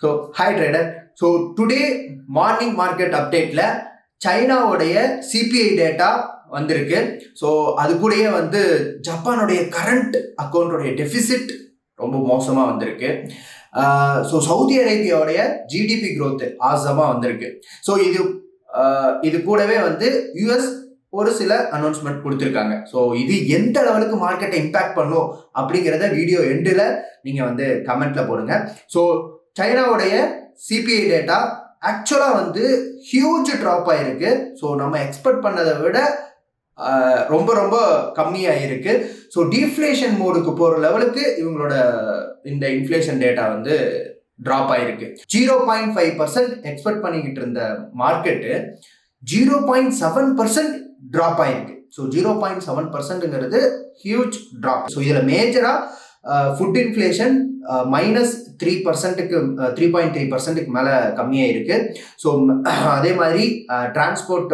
So hi trader. So today morning market அப்டேட்டில் சைனாவுடைய CBI data வந்திருக்கு. So அது கூடயே வந்து ஜப்பானுடைய கரண்ட் அக்கௌண்ட்டுடைய டெஃபிசிட் ரொம்ப மோசமாக வந்திருக்கு. ஸோ சவுதி அரேபியாவுடைய ஜிடிபி க்ரோத்து ஆசமாக வந்திருக்கு. ஸோ இது கூடவே வந்து யூஎஸ் ஒரு சில அனௌன்ஸ்மெண்ட் கொடுத்துருக்காங்க. ஸோ இது எந்த லெவலுக்கு மார்க்கெட்டை இம்பேக்ட் பண்ணும் அப்படிங்கிறத வீடியோ எண்டில் நீங்கள் வந்து கமெண்ட்டில் போடுங்க. ஸோ சைனாவுடைய சிபிஐ டேட்டா ஆக்சுவலாக வந்து ஹியூஜ் ட்ராப் ஆகிருக்கு. ஸோ நம்ம எக்ஸ்பெக்ட் பண்ணதை விட ரொம்ப ரொம்ப கம்மியாக இருக்கு. ஸோ டீஃப்ளேஷன் மோடுக்கு போகிற லெவலுக்கு இவங்களோட இந்த இன்ஃப்ளேஷன் டேட்டா வந்து ட்ராப் ஆகிருக்கு. 0.5% எக்ஸ்பெக்ட் பண்ணிக்கிட்டு இருந்த மார்க்கெட்டு 0.7% ட்ராப் ஆகிருக்கு. ஸோ 0.7%ங்கிறது ஹியூஜ் ட்ராப். ஸோ இதில் மேஜராக ஃபுட் இன்ஃப்ளேஷன் -3%க்கு 3.3%க்கு மேலே கம்மியாக இருக்குது. ஸோ அதே மாதிரி டிரான்ஸ்போர்ட்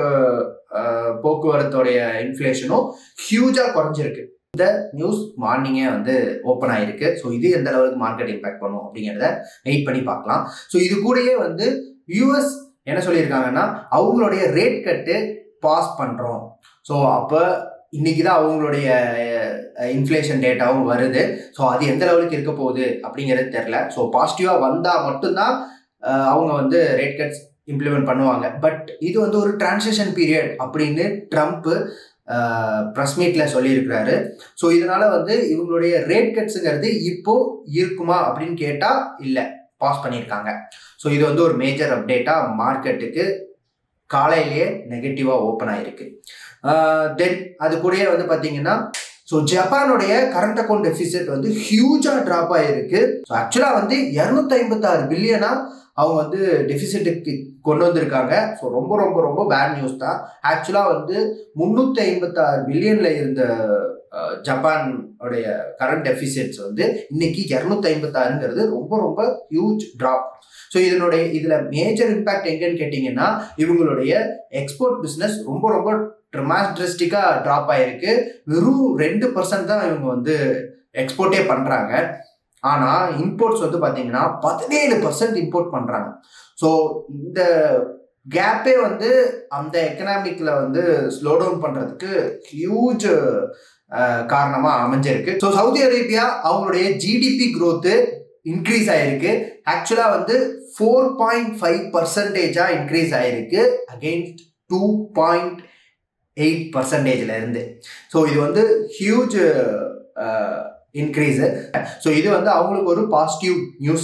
போக்குவரத்துடைய இன்ஃப்ளேஷனும் ஹியூஜாக குறைஞ்சிருக்கு. இந்த நியூஸ் மார்னிங்கே வந்து ஓப்பன் ஆகிருக்கு. ஸோ இது எந்த அளவுக்கு மார்க்கெட் இம்பேக்ட் பண்ணும் அப்படிங்கிறத வெயிட் பண்ணி பார்க்கலாம். ஸோ இது கூடயே வந்து யூஎஸ் என்ன சொல்லியிருக்காங்கன்னா அவங்களுடைய ரேட் கட்டு பாஸ் பண்ணுறோம். ஸோ அப்போ இன்னைக்கு தான் அவங்களுடைய இன்ஃப்ளேஷன் டேட்டாவும் வருது. ஸோ அது எந்த லெவலுக்கு இருக்க போகுது அப்படிங்கிறது தெரில. ஸோ பாசிட்டிவாக வந்தால் மட்டும்தான் அவங்க வந்து ரேட் கட்ஸ் இம்ப்ளிமெண்ட் பண்ணுவாங்க. பட் இது வந்து ஒரு டிரான்சிஷன் பீரியட் அப்படின்னு ட்ரம்ப்பு ப்ரெஸ் மீட்டில் சொல்லியிருக்கிறாரு. ஸோ இதனால் வந்து இவங்களுடைய ரேட் கட்ஸுங்கிறது இப்போது இருக்குமா அப்படின்னு கேட்டால் இல்லை, பாஸ் பண்ணியிருக்காங்க. ஸோ இது வந்து ஒரு மேஜர் அப்டேட்டாக மார்க்கெட்டுக்கு காலையிலேயே நெகட்டிவாக ஓப்பன் ஆகிருக்கு. தென் அது கூடயே வந்து பார்த்தீங்கன்னா ஸோ ஜப்பானுடைய கரண்ட் அக்கௌண்ட் டெஃபிசிட் வந்து ஹியூஜாக ட்ராப் ஆகிருக்கு. ஸோ ஆக்சுவலாக வந்து 256 பில்லியனாக அவங்க வந்து டெஃபிசிட்டுக்கு கொண்டு வந்திருக்காங்க. ஸோ ரொம்ப ரொம்ப ரொம்ப பேட் நியூஸ் தான். ஆக்சுவலாக வந்து 356 பில்லியனில் இருந்த ஜப்பானுடைய கரண்ட் டெஃபிசிட்ஸ் வந்து இன்னைக்கு 256ங்கிறது ரொம்ப ரொம்ப ஹியூஜ் ட்ராப். ஸோ இதில் மேஜர் இம்பேக்ட் எங்கன்னு கேட்டிங்கன்னா இவங்களுடைய எக்ஸ்போர்ட் பிஸ்னஸ் ரொம்ப ரொம்ப ட்ரமாஸ்டிக்காக ட்ராப் ஆகிருக்கு. வெறும் 2% தான் இவங்க வந்து எக்ஸ்போர்ட்டே பண்ணுறாங்க. ஆனால் இம்போர்ட்ஸ் வந்து பார்த்தீங்கன்னா 17% இம்போர்ட் பண்ணுறாங்க. ஸோ இந்த கேப்பே வந்து அந்த எக்கனாமிக்கில் வந்து ஸ்லோ டவுன் பண்ணுறதுக்கு ஹியூஜ் காரணமாக அமைஞ்சிருக்கு. ஸோ சவுதி அரேபியா அவங்களுடைய ஜிடிபி க்ரோத்து இன்க்ரீஸ் ஆகிருக்கு. ஆக்சுவலாக வந்து 4.5% இன்க்ரீஸ் ஆகிருக்கு அகெயின்ஸ்ட் 2.8% இருந்து. ஸோ இது வந்து ஹியூஜ் இன்க்ரீஸு. ஸோ இது வந்து அவங்களுக்கு ஒரு பாசிட்டிவ் நியூஸ்